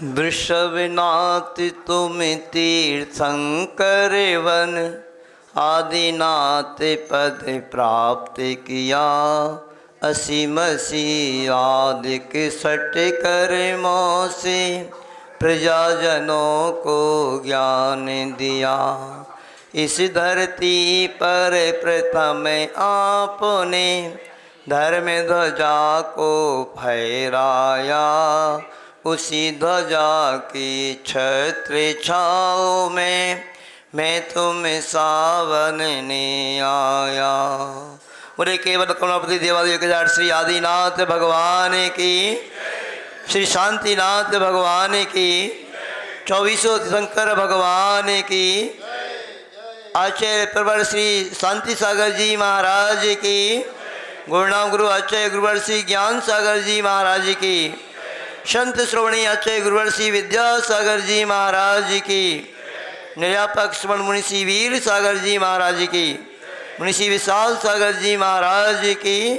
वृषभनाथ तुम तीर्थंकर वन, आदिनाथ पद प्राप्त किया। असीम आदिक सट कर मौसे, प्रजाजनों को ज्ञान दिया। इस धरती पर प्रथम आपने, धर्म ध्वजा को फहराया। उसी ध्वजा की छत्र छाओ में, मैं तुम सावन ने आया। बोले केवल कमलापति देवादेव के जार श्री आदिनाथ भगवान की, श्री शांतिनाथ भगवान की, 24 शंकर भगवान की, आचार्य प्रवर श्री शांति सागर जी महाराज की, गुरुनाम गुरु आचार्य गुरुवर श्री ज्ञान सागर जी महाराज की, संत श्रवणी आचार्य गुरुवर श्री विद्यासागर जी महाराज की, निर्यापक श्रवण मुनि श्री वीर सागर जी महाराज की, मुनि श्री विशाल सागर जी महाराज की,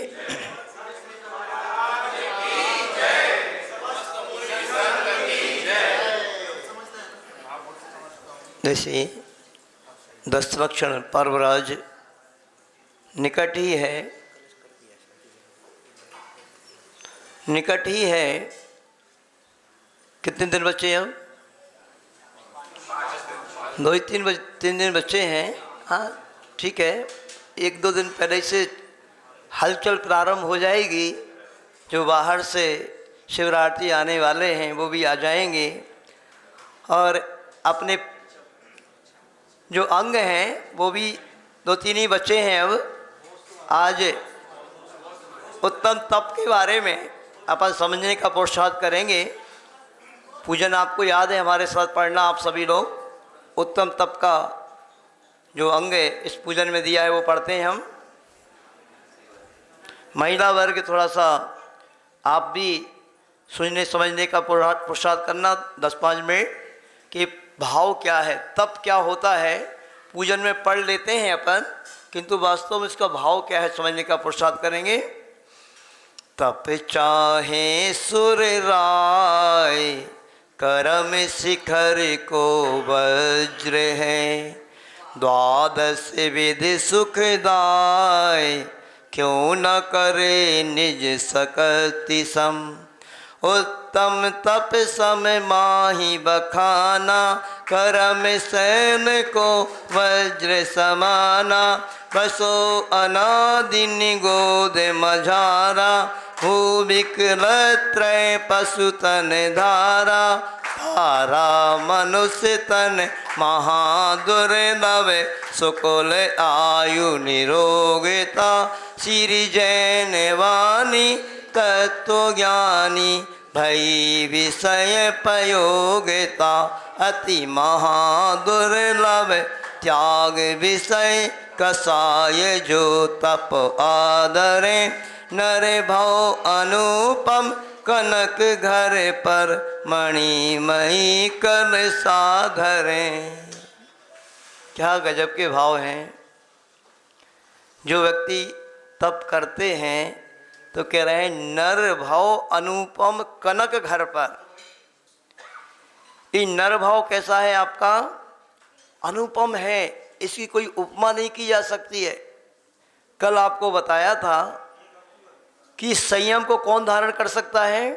जैसे दस्तलक्षण पर्वराज निकट ही है, निकट ही है। कितने दिन बचे हैं? अब 2-3 दिन बचे हैं। हाँ ठीक है, 1-2 दिन पहले से हलचल प्रारंभ हो जाएगी। जो बाहर से शिवरात्रि आने वाले हैं वो भी आ जाएंगे, और अपने जो अंग हैं वो भी 2-3 ही बचे हैं। अब आज उत्तम तप के बारे में अपन समझने का पुरुषार्थ करेंगे। पूजन आपको याद है, हमारे साथ पढ़ना आप सभी लोग। उत्तम तप का जो अंग है इस पूजन में दिया है वो पढ़ते हैं हम। महिला वर्ग थोड़ा सा आप भी सुनने समझने का पुरुषार्थ करना 10-5 मिनट कि भाव क्या है, तप क्या होता है। पूजन में पढ़ लेते हैं अपन, किंतु वास्तव में इसका भाव क्या है समझने का पुरुषार्थ करेंगे। तप चाहे सुर राय, करम शिखर को वज्र है। 12 विधि सुखदाय, क्यों न करे निज सकति सम। उत्तम तप सम माही बखाना, करम सैन को वज्र समाना। बसो अनादि निगोद मझारा, भूविकलत्रय पशुतन धारा। धारा मनुष्य तन महादुर्लभ, सुकुल आयु निरोगता। श्री जैन वाणी तत्व ज्ञानी, भई विषय पयोगता। अति महादुर्लभ त्याग विषय कसाय, जो तप आदरे। नर भव अनुपम, कनक घर पर मणिमयी कर साधरे। क्या गजब के भाव हैं। जो व्यक्ति तप करते हैं तो कह रहे हैं नर भाव अनुपम कनक घर पर। ये नर भाव कैसा है आपका? अनुपम है, इसकी कोई उपमा नहीं की जा सकती है। कल आपको बताया था कि संयम को कौन धारण कर सकता है?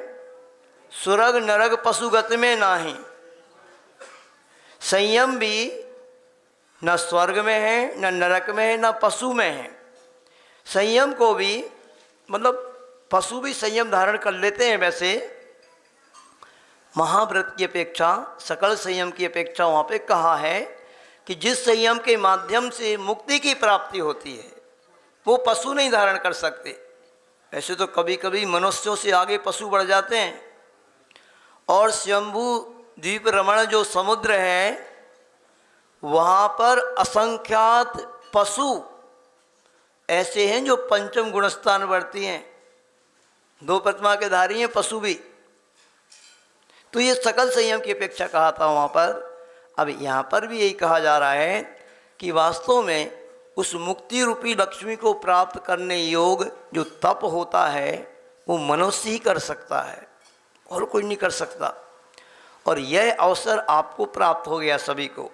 सुरग नरग पशुगत में नाही। संयम भी न स्वर्ग में है, न नरक में है, न पशु में है। संयम को भी मतलब पशु भी संयम धारण कर लेते हैं। वैसे महाव्रत की अपेक्षा, सकल संयम की अपेक्षा वहाँ पे कहा है कि जिस संयम के माध्यम से मुक्ति की प्राप्ति होती है वो पशु नहीं धारण कर सकते। ऐसे तो कभी कभी मनुष्यों से आगे पशु बढ़ जाते हैं। और शंभु द्वीप रमण जो समुद्र है वहाँ पर असंख्यात पशु ऐसे हैं जो पंचम गुणस्थान बढ़ती हैं। 2 प्रतिमा के धारी हैं पशु भी। तो ये सकल संयम की अपेक्षा कहा था वहाँ पर। अब यहाँ पर भी यही कहा जा रहा है कि वास्तव में उस मुक्ति रूपी लक्ष्मी को प्राप्त करने योग जो तप होता है वो मनुष्य ही कर सकता है, और कोई नहीं कर सकता। और यह अवसर आपको प्राप्त हो गया सभी को।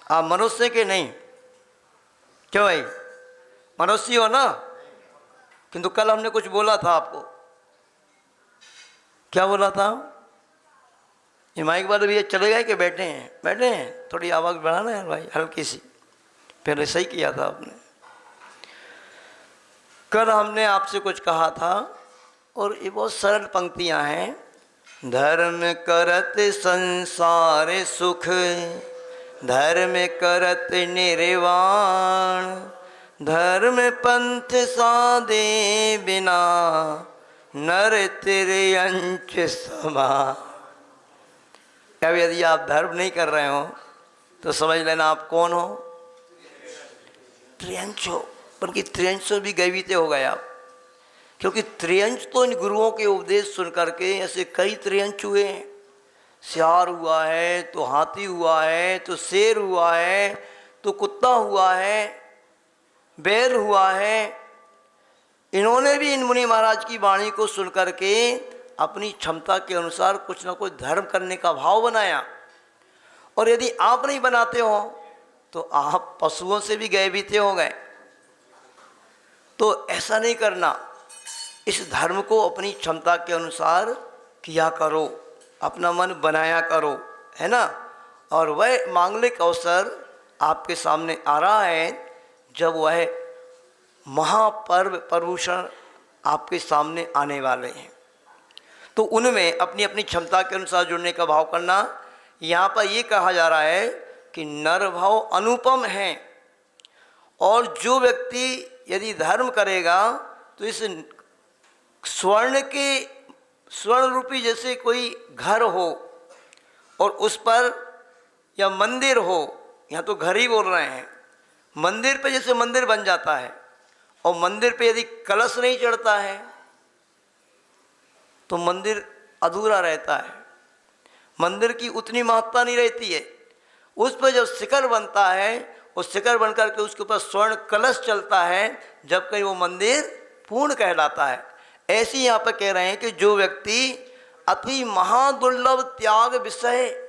आप मनुष्य के नहीं, क्यों भाई, मनुष्य हो ना। किंतु कल हमने कुछ बोला था आपको, क्या बोला था? ये माइक वाले भैया चले गए कि बैठे हैं? बैठे हैं, थोड़ी आवाज़ बढ़ाना है भाई, हल्की सी। पहले सही किया था आपने। कल हमने आपसे कुछ कहा था और ये बहुत सरल पंक्तियां हैं। धर्म करत संसार सुख, धर्म करत निर्वाण, धर्म पंथ साधे बिना, नर तिर्यंच समान। अब यदि आप धर्म नहीं कर रहे हो तो समझ लेना आप कौन हो? त्रियंच हो। बल्कि त्रियंश भी गैवीते हो गए आप, क्योंकि त्रियंश तो इन गुरुओं के उपदेश सुन करके ऐसे कई त्रियंश हुए हैं। सियार हुआ है, तो हाथी हुआ है, तो शेर हुआ है, तो कुत्ता हुआ है, बैल हुआ है। इन्होंने भी इन मुनि महाराज की वाणी को सुन करके अपनी क्षमता के अनुसार कुछ ना कुछ धर्म करने का भाव बनाया। और यदि आप नहीं बनाते हो तो आप पशुओं से भी गए बीते हो गए। तो ऐसा नहीं करना, इस धर्म को अपनी क्षमता के अनुसार किया करो, अपना मन बनाया करो, है ना। और वह मांगलिक अवसर आपके सामने आ रहा है जब वह महापर्व पर्वूषण आपके सामने आने वाले हैं, तो उनमें अपनी अपनी क्षमता के अनुसार जुड़ने का भाव करना। यहाँ पर ये कहा जा रहा है कि नर भाव अनुपम है, और जो व्यक्ति यदि धर्म करेगा तो इस स्वर्ण रूपी जैसे कोई घर हो और उस पर या मंदिर हो, यहाँ तो घर ही बोल रहे हैं, मंदिर पे जैसे मंदिर बन जाता है, और मंदिर पे यदि कलश नहीं चढ़ता है तो मंदिर अधूरा रहता है, मंदिर की उतनी महत्ता नहीं रहती है। उस पर जब शिखर बनता है, उस शिखर बनकर के उसके ऊपर स्वर्ण कलश चलता है, जब कहीं वो मंदिर पूर्ण कहलाता है। ऐसे यहाँ पर कह रहे हैं कि जो व्यक्ति अति महादुर्लभ त्याग विषय,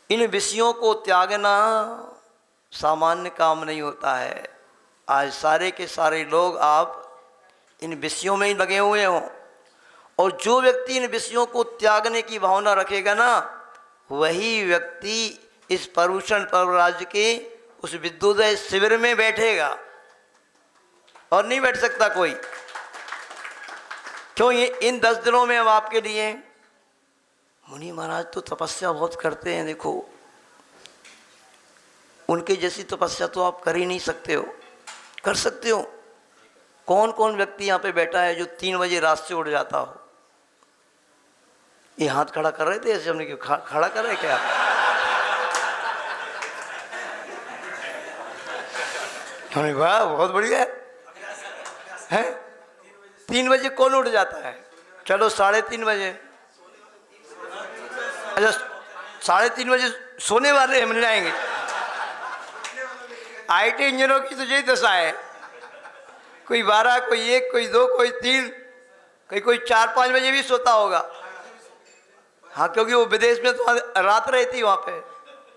इन विषयों को त्यागना सामान्य काम नहीं होता है। आज सारे के सारे लोग आप इन विषयों में ही लगे हुए हों, और जो व्यक्ति इन विषयों को त्यागने की भावना रखेगा ना, वही व्यक्ति इस पर्वूषण पर्व राज्य के उस विद्योदय शिविर में बैठेगा, और नहीं बैठ सकता कोई। क्यों? ये इन 10 दिनों में अब आपके लिए मुनि महाराज तो तपस्या बहुत करते हैं। देखो, उनके जैसी तपस्या तो आप कर ही नहीं सकते हो। कर सकते हो? कौन कौन व्यक्ति यहाँ पे बैठा है जो 3 बजे रात से उठ जाता हो? ये हाथ खड़ा कर रहे थे ऐसे, हमने क्यों खड़ा कर रहे क्या? हमने वाह बहुत बढ़िया है। 3 बजे कौन उठ जाता है? चलो 3:30 बजे। अच्छा 3:30 बजे सोने वाले हम जाएंगे। IT इंजीनियरों की तो यही दशा है, कोई 12, कोई 1, कोई 2, कोई 3, कोई 4-5 बजे भी सोता होगा। हाँ, क्योंकि वो विदेश में तो रात रहती है, वहाँ पे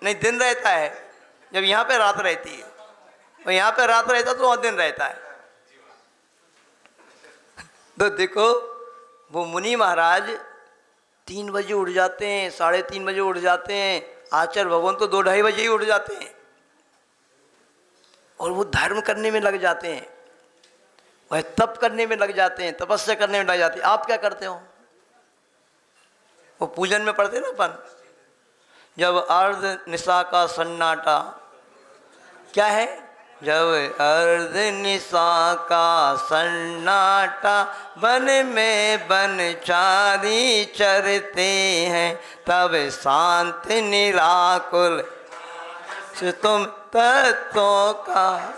नहीं दिन रहता है। जब यहाँ पे रात रहती है और यहाँ पे रात रहता तो वहाँ दिन रहता है। तो देखो, वो मुनि महाराज 3 बजे उठ जाते हैं, 3:30 बजे उठ जाते हैं। आचार्य भगवान तो 2-2:30 बजे ही उठ जाते हैं, और वो धर्म करने में लग जाते हैं, वह तप करने में लग जाते हैं, तपस्या करने में लग जाते हैं। आप क्या करते हो? वो पूजन में पढ़ते ना अपन, जब अर्ध निशा का सन्नाटा, क्या है? जब अर्ध निशा का सन्नाटा, वन में बनचारी चरते हैं, तब शांत निराकुल तुम तत्वों का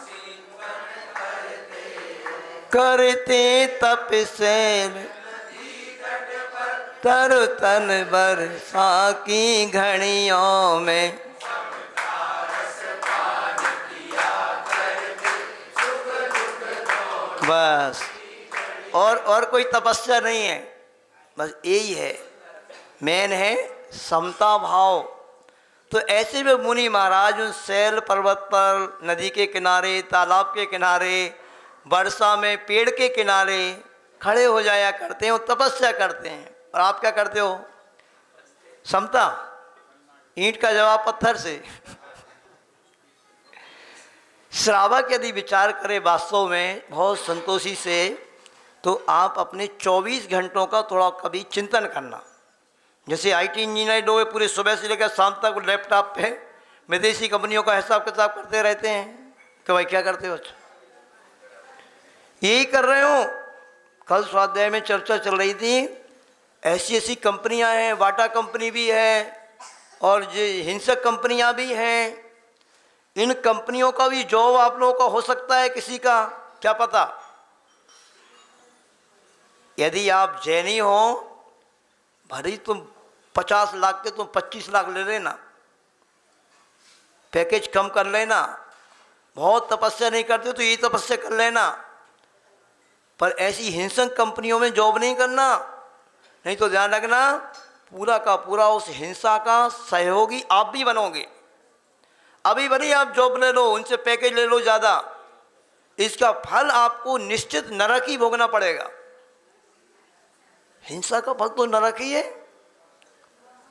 करते तप से, तरु तन बरसा की घड़ियों में। बस और कोई तपस्या नहीं है, बस यही है। मेन है समता भाव। तो ऐसे में मुनि महाराज उन शैल पर्वत पर, नदी के किनारे, तालाब के किनारे, वर्षा में पेड़ के किनारे खड़े हो जाया करते हैं और तपस्या करते हैं। और आप क्या करते हो? समता, ईंट का जवाब पत्थर से। श्रावक यदि विचार करें वास्तव में बहुत संतोषी से, तो आप अपने 24 घंटों का थोड़ा कभी चिंतन करना। जैसे आईटी इंजीनियर लोग पूरे सुबह से लेकर शाम तक लैपटॉप पे विदेशी कंपनियों का हिसाब किताब करते रहते हैं कि भाई क्या करते हो? यही कर रहे हो। कल स्वाध्याय में चर्चा चल रही थी, ऐसी ऐसी कंपनियां हैं, वाटा कंपनी भी है और जो हिंसक कंपनियां भी हैं। इन कंपनियों का भी जॉब आप लोगों का हो सकता है, किसी का क्या पता। यदि आप जैनी हो, भरी तुम 50 लाख के तुम 25 लाख ले लेना, पैकेज कम कर लेना। बहुत तपस्या नहीं करते तो ये तपस्या कर लेना, पर ऐसी हिंसक कंपनियों में जॉब नहीं करना। नहीं तो ध्यान रखना, पूरा का पूरा उस हिंसा का सहयोगी आप भी बनोगे। अभी बनी आप जॉब ले लो, उनसे पैकेज ले लो ज़्यादा, इसका फल आपको निश्चित नरक ही भोगना पड़ेगा। हिंसा का फल तो नरक ही है,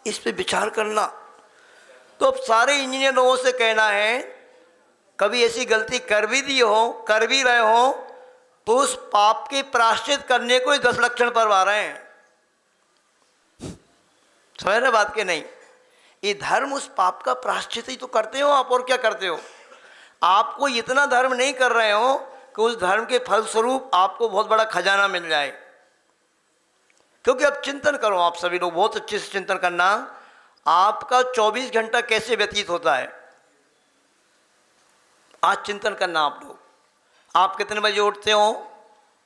इस पे विचार करना। तो अब सारे इंजीनियर लोगों से कहना है, कभी ऐसी गलती कर भी दी हो, कर भी रहे हो, तो उस पाप के प्रायश्चित करने को ही 10 लक्षण परवा रहे हैं। समझ रहे बात के नहीं? ये धर्म उस पाप का प्रायश्चित ही तो करते हो आप, और क्या करते हो? आपको इतना धर्म नहीं कर रहे हो कि उस धर्म के फलस्वरूप आपको बहुत बड़ा खजाना मिल जाए। क्योंकि अब चिंतन करो, आप सभी लोग बहुत अच्छे से चिंतन करना, आपका 24 घंटा कैसे व्यतीत होता है। आज चिंतन करना आप लोग, आप कितने बजे उठते हो,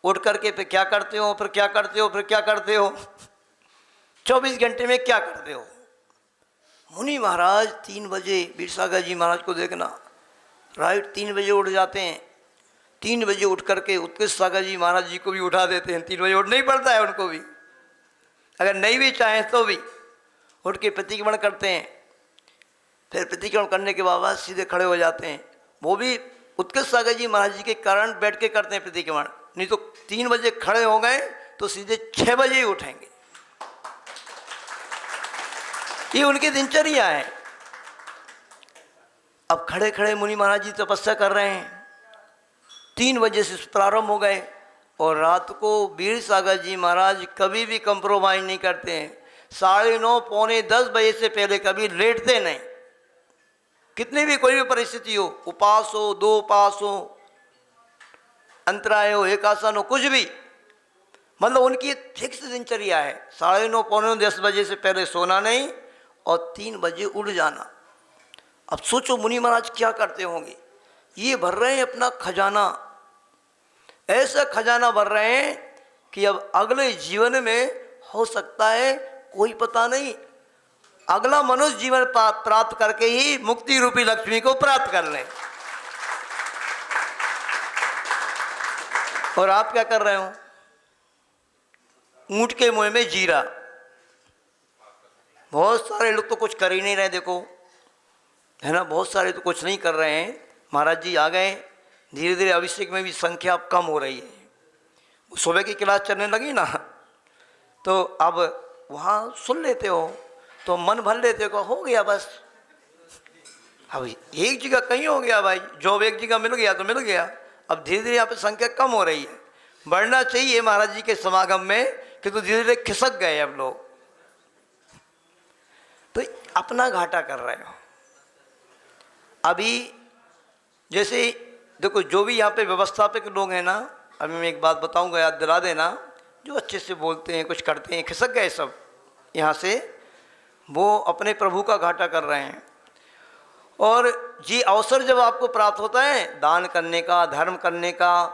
उठ करके फिर क्या करते हो, फिर क्या करते हो, फिर क्या करते हो, 24 घंटे में क्या करते हो। मुनि महाराज 3 बजे, वीरसागर जी महाराज को देखना, राइट 3 बजे उठ जाते हैं। 3 बजे उठ करके उत्कृष्ट सागर जी महाराज जी को भी उठा देते हैं। 3 बजे उठना ही पड़ता है उनको भी, अगर नहीं भी चाहें तो भी उठ के प्रतिक्रमण करते हैं। फिर प्रतिक्रमण करने के बाद सीधे खड़े हो जाते हैं। वो भी उत्कृष्ट सागर जी महाराज जी के कारण बैठ के करते हैं प्रतिक्रमण, नहीं तो 3 बजे खड़े हो गए तो सीधे 6 बजे ही उठेंगे। ये उनकी दिनचर्या है। अब खड़े खड़े मुनि महाराज जी तपस्या कर रहे हैं, 3 बजे से प्रारंभ हो गए, और रात को वीर सागर जी महाराज कभी भी कंप्रोमाइज नहीं करते हैं। 9:30 पौने 10 बजे से पहले कभी लेटते नहीं, कितनी भी कोई भी परिस्थिति हो, उपास हो, 2 उपास हो, अंतराय हो, एकासन हो, कुछ भी, मतलब उनकी फिक्स दिनचर्या है। 9:30 पौने 10 बजे से पहले सोना नहीं और 3 बजे उठ जाना। अब सोचो मुनि महाराज क्या करते होंगे। ये भर रहे हैं अपना खजाना, ऐसा खजाना भर रहे हैं कि अब अगले जीवन में हो सकता है, कोई पता नहीं, अगला मनुष्य जीवन प्राप्त करके ही मुक्ति रूपी लक्ष्मी को प्राप्त कर लें। और आप क्या कर रहे हो? ऊंट के मुंह में जीरा। बहुत सारे लोग तो कुछ कर ही नहीं रहे, देखो है ना, बहुत सारे तो कुछ नहीं कर रहे हैं। महाराज जी आ गए, धीरे धीरे अभिषेक में भी संख्या अब कम हो रही है। सुबह की क्लास चलने लगी ना, तो अब वहाँ सुन लेते हो तो मन भर लेते हो, हो गया बस। अब एक जगह कहीं हो गया भाई, जॉब एक जगह मिल गया तो मिल गया। अब धीरे धीरे यहाँ पे संख्या कम हो रही है। बढ़ना चाहिए महाराज जी के समागम में, कि तो धीरे धीरे खिसक गए अब लोग, तो अपना घाटा कर रहे हो। अभी जैसे देखो, जो भी यहाँ पे व्यवस्थापक लोग हैं ना, अभी मैं एक बात बताऊंगा, याद दिला देना, जो अच्छे से बोलते हैं, कुछ करते हैं, खिसक गए सब यहाँ से, वो अपने प्रभु का घाटा कर रहे हैं। और जी अवसर जब आपको प्राप्त होता है दान करने का, धर्म करने का,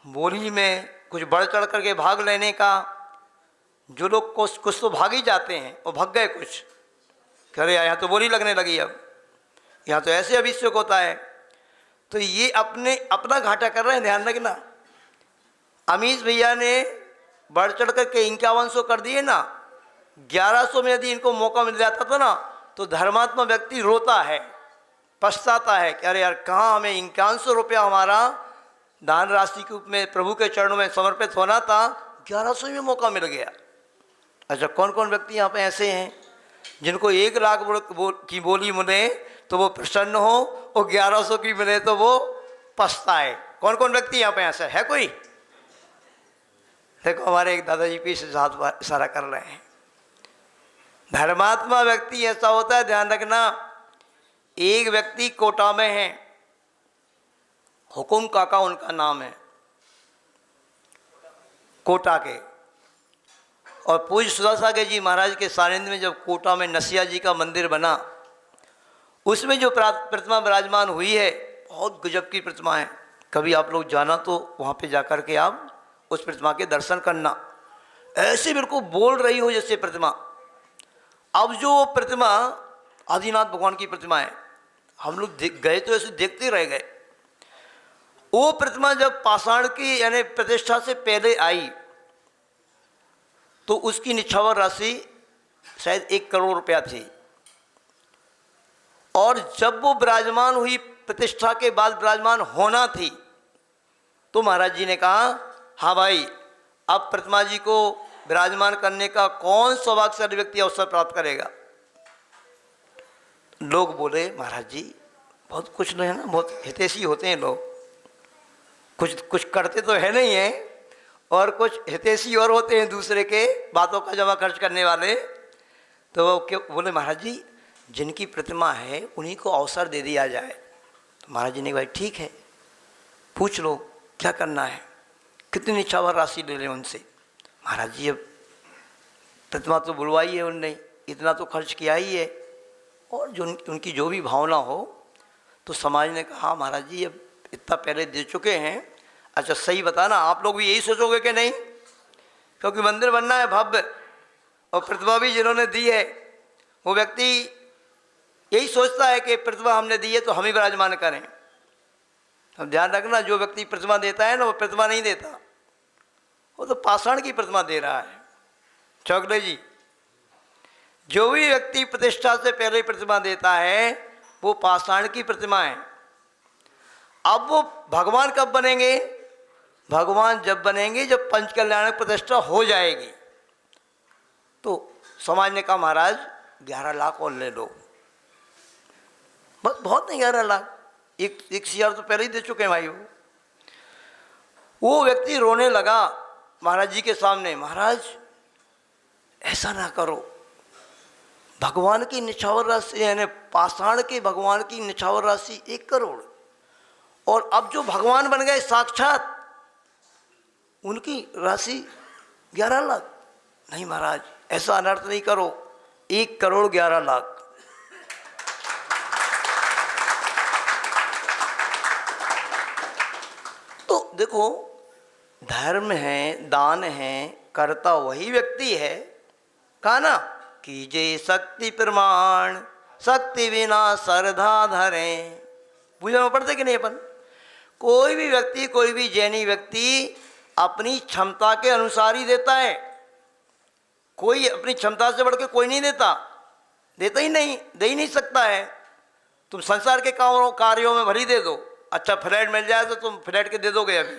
बोली में कुछ बढ़ चढ़ करके भाग लेने का, जो लोग कुछ तो भाग ही जाते हैं, वो भाग गए कुछ, अरे यहाँ तो बोली लगने लगी, अब यहाँ तो ऐसे अभिषेक होता है, तो ये अपना घाटा कर रहे हैं। ध्यान रखना, अमीश भैया ने बढ़ चढ़ करके 5100 कर दिए ना, 1100 में यदि इनको मौका मिल जाता था ना, तो धर्मात्मा व्यक्ति रोता है, पछताता है कि अरे यार, कहाँ हमें 5100 रुपया हमारा दान राशि के रूप में प्रभु के चरणों में समर्पित होना था, 1100 में मौका मिल गया। अच्छा, कौन कौन व्यक्ति यहाँ पे ऐसे हैं जिनको 1 लाख की बोली मिले तो वो प्रसन्न हो, और 1100 की मिले तो वो पछताए? कौन कौन व्यक्ति यहाँ पे ऐसा है? कोई? देखो, हमारे एक दादाजी पीछे हाथ इशारा कर रहे हैं। धर्मात्मा व्यक्ति ऐसा होता है, ध्यान रखना। एक व्यक्ति कोटा में है, हुकुम काका उनका नाम है, कोटा के। और पूज्य सुधा सागर जी महाराज के सानिध्य में जब कोटा में नसिया जी का मंदिर बना, उसमें जो प्रतिमा विराजमान हुई है, बहुत गजब की प्रतिमा है। कभी आप लोग जाना तो वहाँ पे जाकर के आप उस प्रतिमा के दर्शन करना। ऐसे बिल्कुल बोल रही हो जैसे प्रतिमा। अब जो प्रतिमा आदिनाथ भगवान की प्रतिमा है, हम लोग गए तो ऐसे देखते रह गए। वो प्रतिमा जब पाषाण की यानी प्रतिष्ठा से पहले आई तो उसकी निछावर राशि शायद 1 करोड़ रुपया थी। और जब वो विराजमान हुई, प्रतिष्ठा के बाद विराजमान होना थी, तो महाराज जी ने कहा, हाँ भाई, अब प्रतिमा जी को विराजमान करने का कौन सौभाग्यशाली व्यक्ति अवसर प्राप्त करेगा? लोग बोले, महाराज जी बहुत कुछ नहीं है ना, बहुत हितैषी होते हैं लोग, कुछ करते तो है नहीं है, और कुछ हितैषी और होते हैं, दूसरे के बातों का जमा खर्च करने वाले। तो वो क्यों बोले, महाराज जी जिनकी प्रतिमा है उन्हीं को अवसर दे दिया जाए। तो महाराज जी ने, भाई ठीक है, पूछ लो क्या करना है, कितनी निछावर राशि ले लें उनसे। महाराज जी अब प्रतिमा तो बुलवाई है उनने, इतना तो खर्च किया ही है, और जो उनकी जो भी भावना हो। तो समाज ने कहा, महाराज जी अब इतना पहले दे चुके हैं। अच्छा सही बताना, आप लोग भी यही सोचोगे कि नहीं? क्योंकि मंदिर बनना है भव्य, और प्रतिमा भी जिन्होंने दी है वो व्यक्ति यही सोचता है कि प्रतिमा हमने दी है तो हम ही विराजमान करें। अब ध्यान रखना, जो व्यक्ति प्रतिमा देता है ना, वो प्रतिमा नहीं देता, वो तो पाषाण की प्रतिमा दे रहा है। चौगले जी, जो भी व्यक्ति प्रतिष्ठा से पहले प्रतिमा देता है वो पाषाण की प्रतिमा है। अब वो भगवान कब बनेंगे? भगवान जब बनेंगे जब पंचकल्याणक प्रतिष्ठा हो जाएगी। तो समाज ने कहा, महाराज 11 लाख और ले लो। बस बहुत नहीं, 11 लाख, 1,000 तो पहले ही दे चुके हैं भाई। वो व्यक्ति रोने लगा महाराज जी के सामने, महाराज ऐसा ना करो, भगवान की निछावर राशि यानी पाषाण के भगवान की निछावर राशि 1 करोड़, और अब जो भगवान बन गए साक्षात उनकी राशि 11 लाख। नहीं महाराज, ऐसा अनर्थ नहीं करो, 1 करोड़ 11 लाख। तो देखो, धर्म है, दान है, करता वही व्यक्ति है। कहा ना, कीजे शक्ति प्रमाण, शक्ति बिना श्रद्धा धरें। पूजा में पढ़ते कि नहीं अपन? कोई भी व्यक्ति, कोई भी जैनी व्यक्ति अपनी क्षमता के अनुसार ही देता है। कोई अपनी क्षमता से बढ़ के कोई नहीं देता, देता ही नहीं, दे ही नहीं सकता है। तुम संसार के कार्यों में भरी दे दो, अच्छा फ्लैट मिल जाए तो तुम फ्लैट के दे दोगे अभी,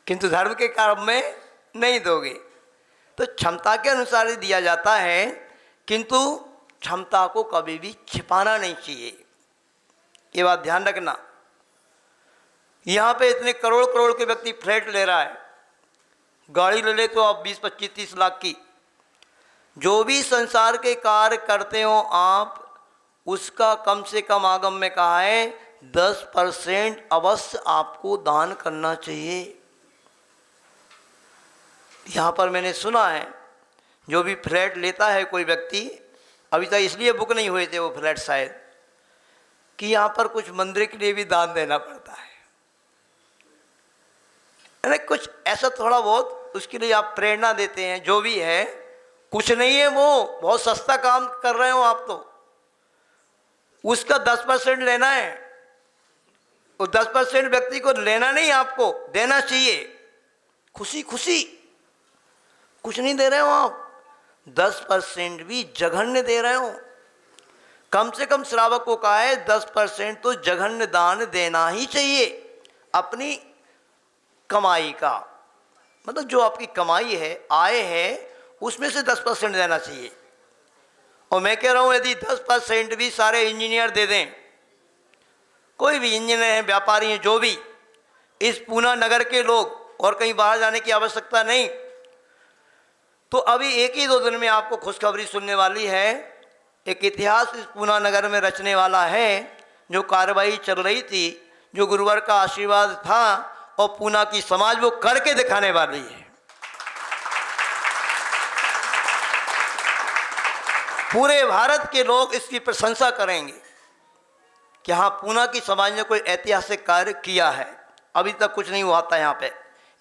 किंतु धर्म के कार्य में नहीं दोगे। तो क्षमता के अनुसार ही दिया जाता है, किंतु क्षमता को कभी भी छिपाना नहीं चाहिए, ये बात ध्यान रखना। यहाँ पे इतने करोड़ करोड़ के व्यक्ति फ्लैट ले रहा है, गाड़ी ले ले तो आप 20, 25, 30 लाख की। जो भी संसार के कार्य करते हो आप, उसका कम से कम आगम में कहा है 10% अवश्य आपको दान करना चाहिए। यहाँ पर मैंने सुना है, जो भी फ्लैट लेता है कोई व्यक्ति, अभी तक इसलिए बुक नहीं हुए थे वो फ्लैट शायद, कि यहाँ पर कुछ मंदिर के लिए भी दान देना पड़ता है, यानी कुछ ऐसा थोड़ा बहुत उसके लिए आप प्रेरणा देते हैं। जो भी है, कुछ नहीं है, वो बहुत सस्ता काम कर रहे हो आप, तो उसका 10% लेना है। वो 10% व्यक्ति को लेना नहीं, आपको देना चाहिए खुशी खुशी। कुछ नहीं दे रहे हो आप, 10% भी जघन्य दे रहे हो। कम से कम श्रावक को कहा है 10% तो जघन्य दान देना ही चाहिए अपनी कमाई का, मतलब जो आपकी कमाई है, आय है, उसमें से 10% देना चाहिए। और मैं कह रहा हूँ यदि 10% भी सारे इंजीनियर दे दें, कोई भी इंजीनियर हैं, व्यापारी हैं, जो भी, इस पूना नगर के लोग, और कहीं बाहर जाने की आवश्यकता नहीं, तो अभी एक ही 2 दिन में आपको खुशखबरी सुनने वाली है। एक इतिहास इस पूना नगर में रचने वाला है। जो कार्रवाई चल रही थी, जो गुरुवर का आशीर्वाद था, और पूना की समाज वो करके दिखाने वाली है। पूरे भारत के लोग इसकी प्रशंसा करेंगे कि हाँ, पूना की समाज ने कोई ऐतिहासिक कार्य किया है। अभी तक कुछ नहीं हुआ था यहाँ पे।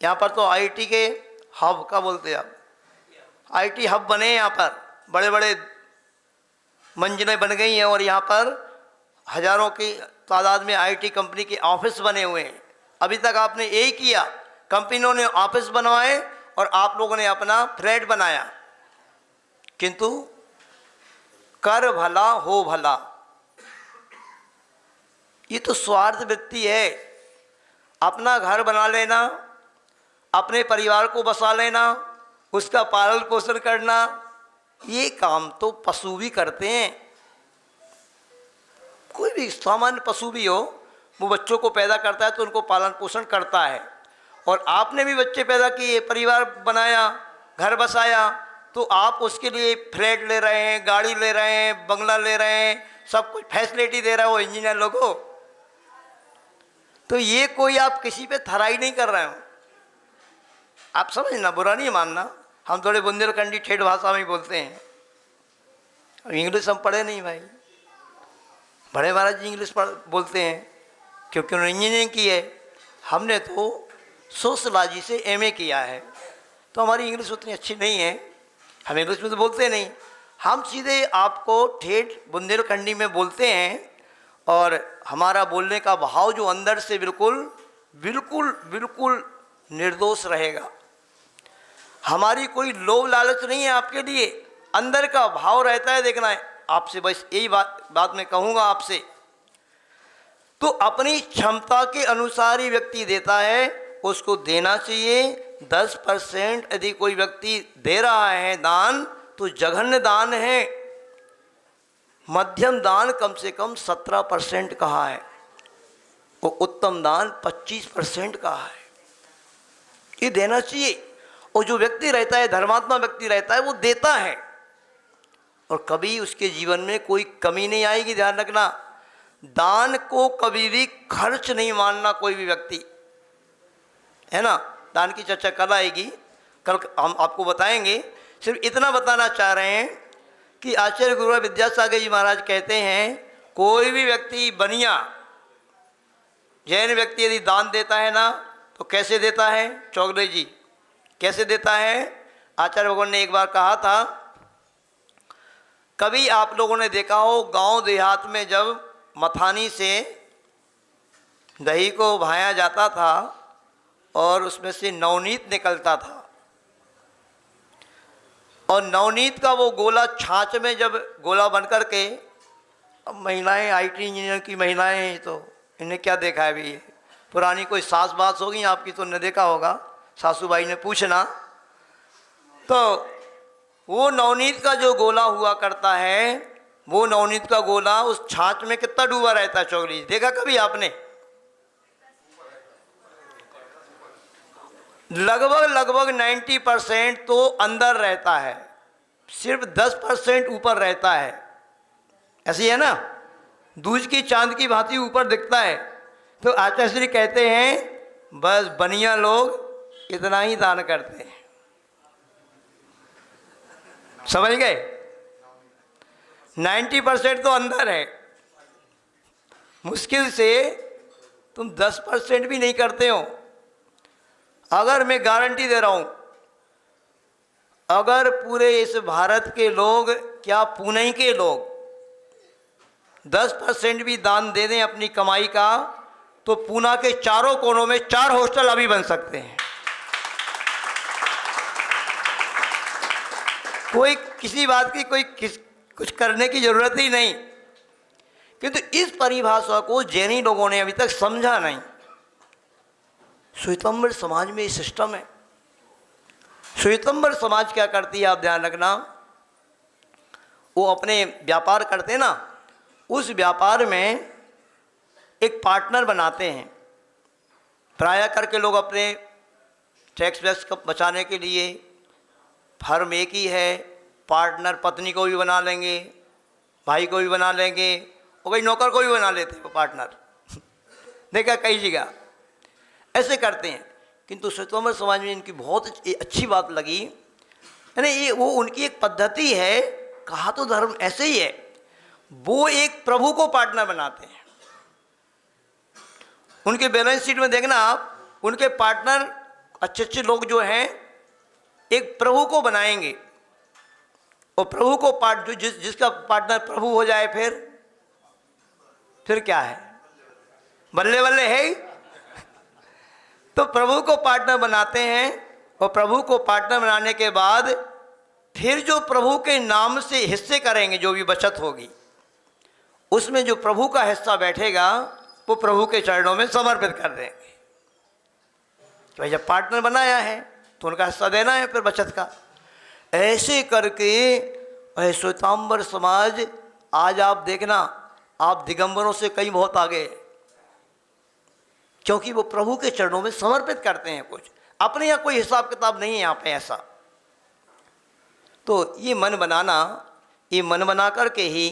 यहाँ पर तो आईटी के हब का बोलते हैं, अब आईटी हब बने हैं। यहाँ पर बड़े बड़े मंजिलें बन गई हैं और यहाँ पर हजारों की तादाद में आईटी कंपनी के ऑफिस बने हुए हैं। अभी तक आपने यही किया, कंपनियों ने ऑफिस बनवाए और आप लोगों ने अपना फ्लैट बनाया। किंतु कर भला हो भला, ये तो स्वार्थ वृत्ति है। अपना घर बना लेना, अपने परिवार को बसा लेना, उसका पालन पोषण करना, ये काम तो पशु भी करते हैं। कोई भी सामान्य पशु भी हो, वो बच्चों को पैदा करता है तो उनको पालन पोषण करता है। और आपने भी बच्चे पैदा किए, परिवार बनाया, घर बसाया, तो आप उसके लिए फ्लैट ले रहे हैं, गाड़ी ले रहे हैं, बंगला ले रहे हैं, सब कुछ फैसिलिटी दे रहे हो इंजीनियर लोगों। तो ये कोई आप किसी पे थराई नहीं कर रहे हो। आप समझना, बुरा नहीं मानना, हम थोड़े बुंदेलखंडी ठेठ भाषा में बोलते हैं। इंग्लिश हम पढ़े नहीं भाई, बड़े महाराज जी इंग्लिश बोलते हैं क्योंकि उन्होंने इंजीनियरिंग की है। हमने तो सोशलॉजी से एमए किया है, तो हमारी इंग्लिश उतनी अच्छी नहीं है, हम इंग्लिश में तो बोलते नहीं। हम सीधे आपको ठेठ बुंदेलखंडी में बोलते हैं और हमारा बोलने का भाव जो अंदर से बिल्कुल बिल्कुल बिल्कुल निर्दोष रहेगा। हमारी कोई लोभ लालच नहीं है आपके लिए, अंदर का भाव रहता है। देखना है आपसे, बस यही बात मैं कहूँगा आपसे। तो अपनी क्षमता के अनुसार ही व्यक्ति देता है, उसको देना चाहिए। 10% यदि कोई व्यक्ति दे रहा है दान, तो जघन्य दान है। मध्यम दान कम से कम 17% कहा है, और उत्तम दान 25% कहा है। ये देना चाहिए। और जो व्यक्ति रहता है, धर्मात्मा व्यक्ति रहता है, वो देता है और कभी उसके जीवन में कोई कमी नहीं आएगी। ध्यान रखना, दान को कभी भी खर्च नहीं मानना कोई भी व्यक्ति, है ना। दान की चर्चा कल आएगी, कल हम आपको बताएंगे। सिर्फ इतना बताना चाह रहे हैं कि आचार्य गुरुवर विद्यासागर जी महाराज कहते हैं, कोई भी व्यक्ति बनिया जैन व्यक्ति यदि दान देता है ना, तो कैसे देता है? चौगले जी कैसे देता है? आचार्य भगवान ने एक बार कहा था, कभी आप लोगों ने देखा हो गांव देहात में जब मथानी से दही को भाया जाता था और उसमें से नवनीत निकलता था, और नवनीत का वो गोला छाछ में जब गोला बन कर के, अब महिलाएं आईटी इंजीनियर की महिलाएं हैं, तो इन्हें क्या देखा है भी, पुरानी कोई सास बात होगी आपकी तो न देखा होगा, सासू भाई ने पूछना। तो वो नवनीत का जो गोला हुआ करता है, वो नवनीत का गोला उस छाछ में कितना डूबा रहता है? चौगली देखा कभी आपने? लगभग 90% तो अंदर रहता है, सिर्फ 10% ऊपर रहता है। ऐसी है ना, दूज की चांद की भांति ऊपर दिखता है। तो आचार्य श्री कहते हैं बस बनिया लोग इतना ही दान करते हैं। समझ गए? 90% तो अंदर है, मुश्किल से तुम 10% भी नहीं करते हो। अगर मैं गारंटी दे रहा हूं, अगर पूरे इस भारत के लोग, क्या पुणे के लोग 10% भी दान दे दें अपनी कमाई का, तो पूना के चारों कोनों में 4 हॉस्टल अभी बन सकते हैं। कोई किसी बात की कुछ करने की जरूरत ही नहीं। किंतु इस परिभाषा को जैनी लोगों ने अभी तक समझा नहीं। श्वेतांबर समाज में ये सिस्टम है। श्वेतांबर समाज क्या करती है, आप ध्यान रखना, वो अपने व्यापार करते हैं ना, उस व्यापार में एक पार्टनर बनाते हैं। प्राय करके लोग अपने टैक्स वैक्स को बचाने के लिए फर्म एक ही है, पार्टनर पत्नी को भी बना लेंगे, भाई को भी बना लेंगे, और कई नौकर को भी बना लेते हैं वो पार्टनर। देखा कई जगह ऐसे करते हैं। किंतु श्वेतांबर समाज में इनकी बहुत अच्छी बात लगी, यानी ये वो उनकी एक पद्धति है। कहा तो धर्म ऐसे ही है, वो एक प्रभु को पार्टनर बनाते हैं। उनके बैलेंस शीट में देखना आप, उनके पार्टनर अच्छे अच्छे लोग जो हैं एक प्रभु को बनाएंगे, और प्रभु को जिसका पार्टनर प्रभु हो जाए फिर क्या है, बल्ले बल्ले है ही। तो प्रभु को पार्टनर बनाते हैं, और प्रभु को पार्टनर बनाने के बाद फिर जो प्रभु के नाम से हिस्से करेंगे, जो भी बचत होगी उसमें जो प्रभु का हिस्सा बैठेगा वो प्रभु के चरणों में समर्पित कर देंगे। तो जब पार्टनर बनाया है तो उनका हिस्सा देना है फिर बचत का। ऐसे करके श्वेतांबर समाज, आज आप देखना, आप दिगंबरों से कहीं बहुत आगे, क्योंकि वो प्रभु के चरणों में समर्पित करते हैं। कुछ अपने यहाँ कोई हिसाब किताब नहीं है यहाँ पे ऐसा। तो ये मन बनाना, ये मन बना करके ही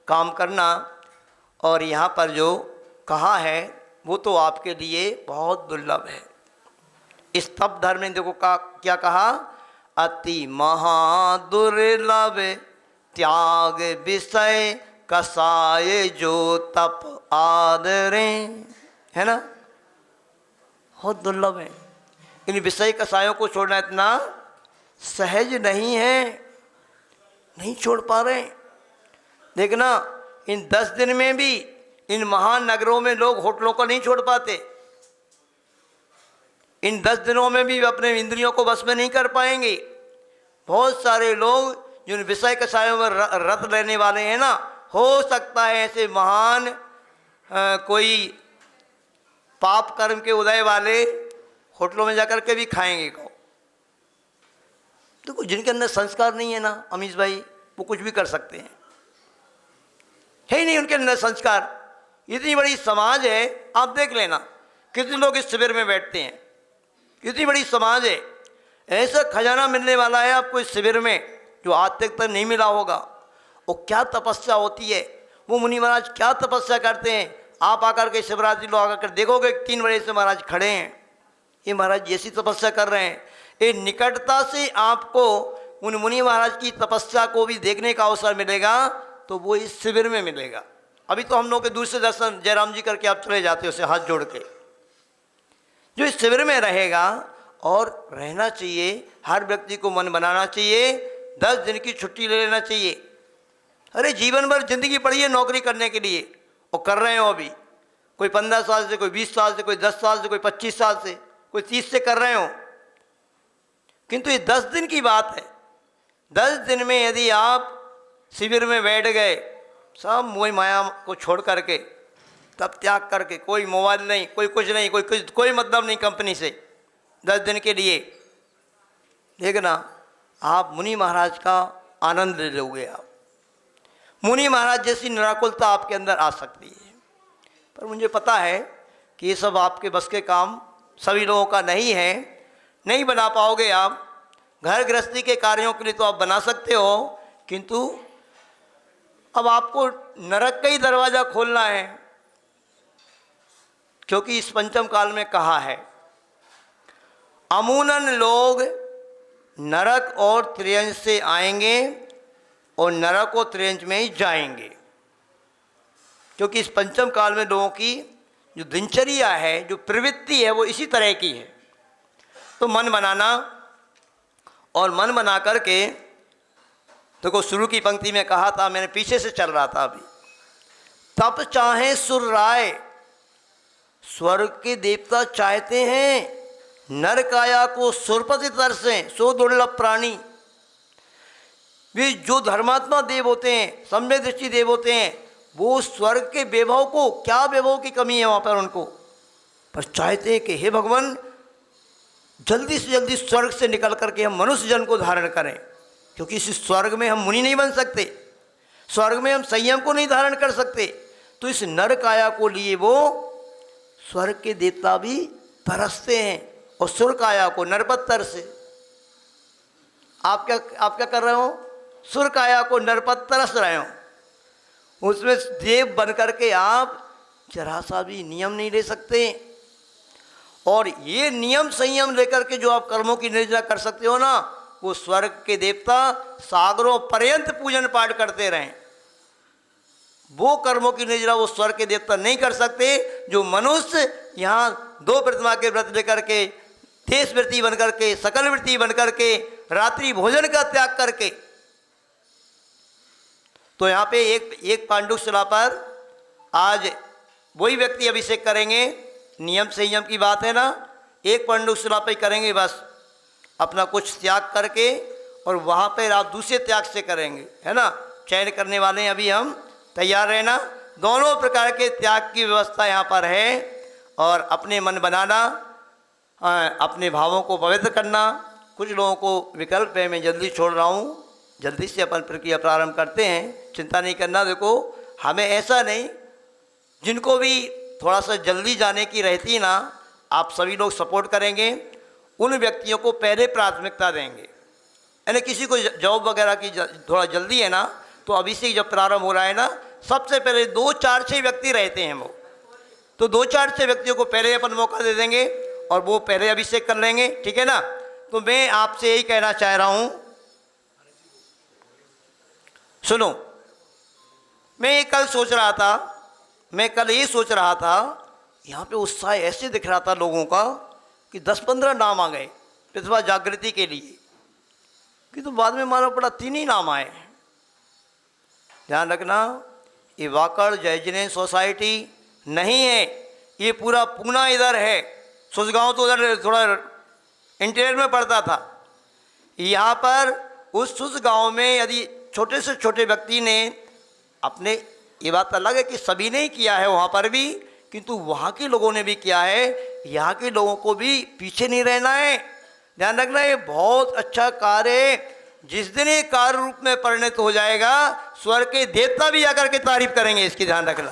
काम करना, और यहाँ पर जो कहा है वो तो आपके लिए बहुत दुर्लभ है। इस तप धर्म में देखो क्या कहा, अति महादुर्लभ त्याग विषय कसाय जो तप आदरे, है ना, बहुत दुर्लभ है। इन विषय कसायों को छोड़ना इतना सहज नहीं है, नहीं छोड़ पा रहे। देखना इन 10 दिन में भी इन महान नगरों में लोग होटलों को नहीं छोड़ पाते। इन 10 दिनों में भी अपने इंद्रियों को बस में नहीं कर पाएंगे। बहुत सारे लोग जो विषय कसायों में रत लेने वाले हैं ना, हो सकता है ऐसे महान कोई पाप कर्म के उदय वाले होटलों में जाकर के भी खाएंगे को। तो जिनके अंदर संस्कार नहीं है ना अमीश भाई, वो कुछ भी कर सकते हैं, है ही नहीं उनके अंदर संस्कार। इतनी बड़ी समाज है, आप देख लेना कितने लोग इस शिविर में बैठते हैं, कितनी बड़ी समाज है। ऐसा खजाना मिलने वाला है आपको इस शिविर में जो आज तक नहीं मिला होगा। और क्या तपस्या होती है, वो मुनि महाराज क्या तपस्या करते हैं। आप आकर के शिवरात्रि लोग आकर कर देखोगे 3 बजे से महाराज खड़े हैं, ये महाराज जैसी तपस्या कर रहे हैं। ये निकटता से आपको उन मुनि महाराज की तपस्या को भी देखने का अवसर मिलेगा, तो वो इस शिविर में मिलेगा। अभी तो हम लोग के दूर से दर्शन जयराम जी करके आप चले जाते हो उसे हाथ जोड़ के। जो इस शिविर में रहेगा, और रहना चाहिए, हर व्यक्ति को मन बनाना चाहिए, 10 दिन की छुट्टी ले लेना चाहिए। अरे जीवन भर जिंदगी पड़ी है नौकरी करने के लिए, और कर रहे हो अभी, कोई 15 साल से, कोई 20 साल से, कोई 10 साल से, कोई 25 साल से, कोई 30 से कर रहे हो। किंतु ये 10 दिन की बात है। 10 दिन में यदि आप शिविर में बैठ गए, सब मोह माया को छोड़ करके, तब त्याग करके, कोई मोबाइल नहीं, कोई कुछ नहीं, कोई मतलब नहीं कंपनी से, 10 दिन के लिए, देखना आप मुनि महाराज का आनंद ले लोगे। आप मुनि महाराज जैसी निराकुलता आपके अंदर आ सकती है। पर मुझे पता है कि ये सब आपके बस के काम सभी लोगों का नहीं है, नहीं बना पाओगे आप। घर गृहस्थी के कार्यों के लिए तो आप बना सकते हो, किंतु अब आपको नरक का ही दरवाज़ा खोलना है, क्योंकि इस पंचम काल में कहा है अमूनन लोग नरक और त्रियंश से आएंगे और नरक और त्रियंश में ही जाएंगे। क्योंकि इस पंचम काल में लोगों की जो दिनचर्या है, जो प्रवृत्ति है, वो इसी तरह की है। तो मन बनाना, और मन बना करके देखो, शुरू की पंक्ति में कहा था, मैंने पीछे से चल रहा था अभी, तप चाहे सुर राय, स्वर्ग के देवता चाहते हैं नर काया को सुरपति तरसे, सो दुर्लभ प्राणी। वे जो धर्मात्मा देव होते हैं, सम्यक दृष्टि देव होते हैं, वो स्वर्ग के वैभव को, क्या वैभव की कमी है वहाँ पर उनको, पर चाहते हैं कि हे भगवान जल्दी से जल्दी स्वर्ग से निकल करके हम मनुष्य जन्म को धारण करें, क्योंकि इस स्वर्ग में हम मुनि नहीं बन सकते, स्वर्ग में हम संयम को नहीं धारण कर सकते। तो इस नर काया को लिए वो स्वर्ग के देवता भी तरसते हैं, और सुर काया को नरपत्तर से। आप क्या कर रहे हो? सुर काया को नरपत तरस रहे हो, उसमें देव बन करके आप जरा सा भी नियम नहीं ले सकते। और ये नियम संयम लेकर के जो आप कर्मों की निर्जरा कर सकते हो ना, वो स्वर्ग के देवता सागरों पर्यंत पूजन पाठ करते रहें, वो कर्मों की निर्जरा वो स्वर्ग के देवता नहीं कर सकते। जो मनुष्य यहाँ 2 प्रतिमा के व्रत लेकर के, देश वृत्ति बन करके, सकल वृत्ति बन करके, रात्रि भोजन का त्याग करके, तो यहाँ पे एक पांडुक शिला पर आज वही व्यक्ति अभिषेक करेंगे। नियम संयम की बात है ना, एक पांडुक शिला पे करेंगे बस, अपना कुछ त्याग करके, और वहाँ पर आप दूसरे त्याग से करेंगे, है ना। चयन करने वाले हैं, अभी हम तैयार रहना। दोनों प्रकार के त्याग की व्यवस्था यहाँ पर है। और अपने मन बनाना, अपने भावों को पवित्र करना। कुछ लोगों को विकल्प है, मैं जल्दी छोड़ रहा हूँ, जल्दी से अपन प्रक्रिया प्रारंभ करते हैं, चिंता नहीं करना। देखो हमें ऐसा नहीं, जिनको भी थोड़ा सा जल्दी जाने की रहती ना, आप सभी लोग सपोर्ट करेंगे, उन व्यक्तियों को पहले प्राथमिकता देंगे। यानी किसी को जॉब वगैरह की थोड़ा जल्दी है ना, तो अभी से जब प्रारंभ हो रहा है ना, सबसे पहले 2 4 6 व्यक्ति रहते हैं वो, तो 2 4 6 व्यक्तियों को पहले अपन मौका दे देंगे और वो पहले अभिषेक कर लेंगे, ठीक है ना। तो मैं आपसे यही कहना चाह रहा हूँ, सुनो, मैं कल ये सोच रहा था, यहाँ पे उत्साह ऐसे दिख रहा था लोगों का कि 10-15 नाम आ गए प्रतिभा जागृति के लिए, कि तो बाद में मालूम पड़ा 3 ही नाम आए। ध्यान रखना, ये वाकड़ जय जिनेन्द्र सोसाइटी नहीं है, ये पूरा पूना इधर है, सुसगांव तो उधर थोड़ा इंटीरियर में पड़ता था। यहाँ पर उस सुसगांव में यदि छोटे से छोटे व्यक्ति ने अपने, ये बात अलग है कि सभी ने ही किया है वहाँ पर भी, किंतु वहाँ के लोगों ने भी किया है, यहाँ के लोगों को भी पीछे नहीं रहना है। ध्यान रखना, ये बहुत अच्छा कार्य है। जिस दिन ये कार्य रूप में परिणत हो जाएगा, स्वर्ग के देवता भी आकर के तारीफ करेंगे इसकी, ध्यान रखना।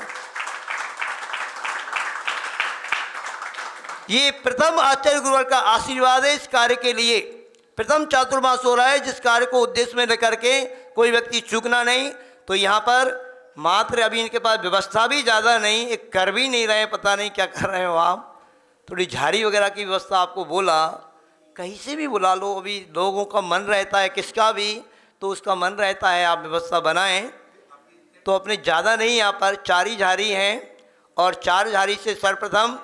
ये प्रथम आचार्य गुरुवर का आशीर्वाद है इस कार्य के लिए। प्रथम चातुर्मास हो रहा है, जिस कार्य को उद्देश्य में लेकर के कोई व्यक्ति चूकना नहीं। तो यहाँ पर मात्र अभी इनके पास व्यवस्था भी ज़्यादा नहीं, एक कर भी नहीं रहे, पता नहीं क्या कर रहे हो आप। थोड़ी झाड़ी वगैरह की व्यवस्था आपको बोला, कहीं से भी बुला लो, अभी लोगों का मन रहता है, किसका भी तो उसका मन रहता है आप व्यवस्था बनाएं। तो अपने ज़्यादा नहीं, यहाँ पर 4 ही झाड़ी हैं, और 4 झाड़ी से सर्वप्रथम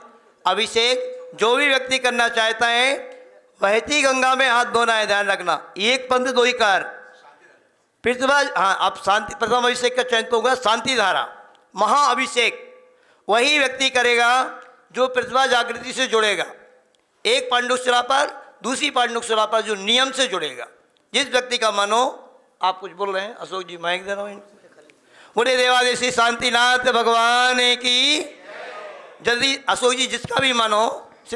अभिषेक जो भी व्यक्ति करना चाहता है, बहती गंगा में हाथ धोना है। ध्यान रखना, एक पंथ 2 ही कार प्रतिभा, हाँ, आप शांति, प्रथम अभिषेक का चयन तो होगा शांति धारा महाअभिषेक, वही व्यक्ति करेगा जो प्रतिभा जागृति से जुड़ेगा। एक पांडुशिला पर, दूसरी पांडुशिला पर जो नियम से जुड़ेगा। जिस व्यक्ति का मन हो, आप कुछ बोल रहे हैं, अशोक जी माइक दे रहा हूँ, बोले देवादेशी शांतिनाथ भगवान की। जल्दी अशोक जी, जिसका भी मन हो